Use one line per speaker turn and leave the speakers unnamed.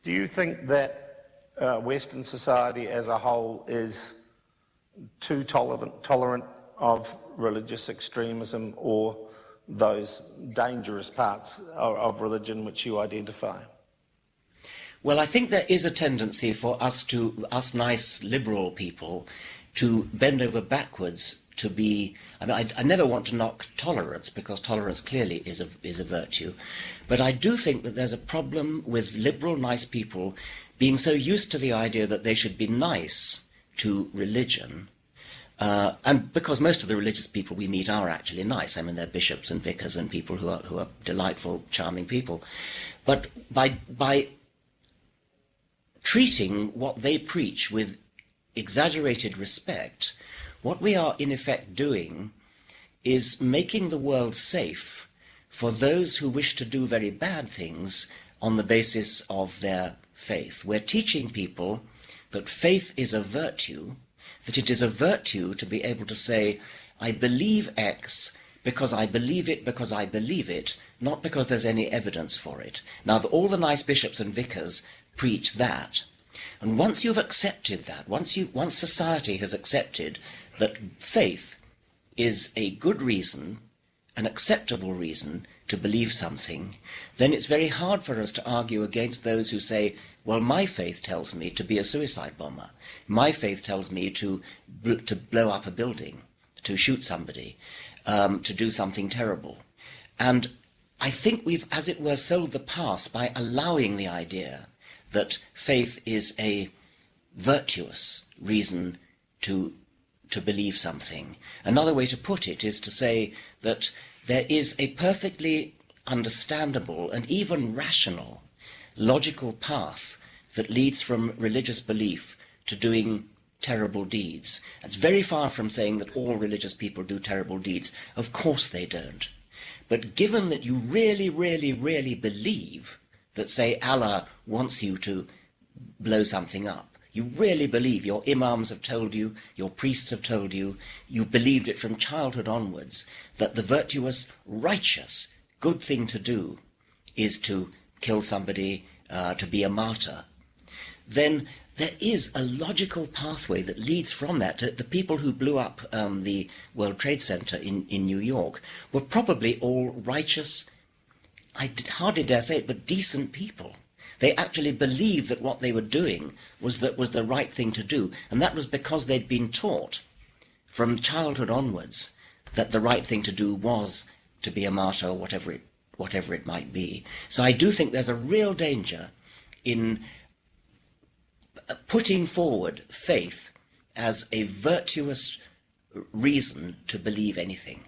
Do you think that Western society as a whole is too tolerant of religious extremism or those dangerous parts of religion which you identify?
Well, I think there is a tendency for us nice liberal people to bend over backwards to be, I mean, I never want to knock tolerance, because tolerance clearly is a virtue, but I do think that there's a problem with liberal nice people being so used to the idea that they should be nice to religion, and because most of the religious people we meet are actually nice. I mean, they're bishops and vicars and people who are delightful, charming people. But by treating what they preach with exaggerated respect, what we are in effect doing is making the world safe for those who wish to do very bad things on the basis of their faith. We're teaching people that faith is a virtue, that it is a virtue to be able to say, I believe X because I believe it, not because there's any evidence for it. Now, all the nice bishops and vicars preach that. And once you've accepted that, once society has accepted that faith is a good reason, an acceptable reason to believe something, then it's very hard for us to argue against those who say, well, my faith tells me to be a suicide bomber. My faith tells me to blow up a building, to shoot somebody, to do something terrible. And I think we've, as it were, sold the past by allowing the idea that faith is a virtuous reason to believe something. Another way to put it is to say that there is a perfectly understandable and even rational logical path that leads from religious belief to doing terrible deeds. It's very far from saying that all religious people do terrible deeds. Of course they don't. But given that you really, really, really believe that, say, Allah wants you to blow something up, you really believe, your imams have told you, your priests have told you, you've believed it from childhood onwards, that the virtuous, righteous, good thing to do is to kill somebody, to be a martyr, then there is a logical pathway that leads from that. The people who blew up the World Trade Center in New York were probably all righteous, I hardly dare say it, but decent people. They actually believed that what they were doing was the right thing to do, and that was because they'd been taught from childhood onwards that the right thing to do was to be a martyr, or whatever it might be. So I do think there's a real danger in putting forward faith as a virtuous reason to believe anything.